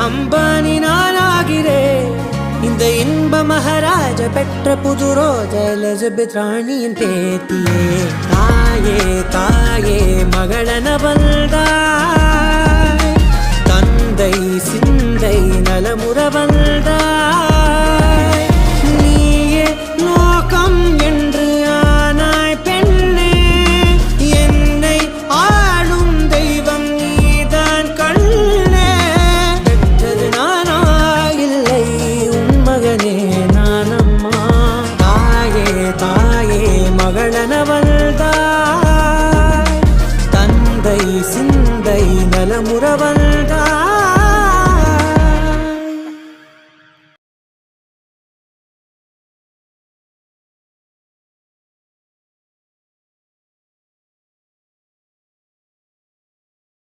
அம்பானி நானாகிறேன். இந்த இன்ப மகாராஜ பெற்ற புது ரோஜா எலிசபெத் ராணியின் பேத்தியே. தாயே தாயே மகளன வந்தாய், தந்தை சிந்தை நலமுற வந்தாய்.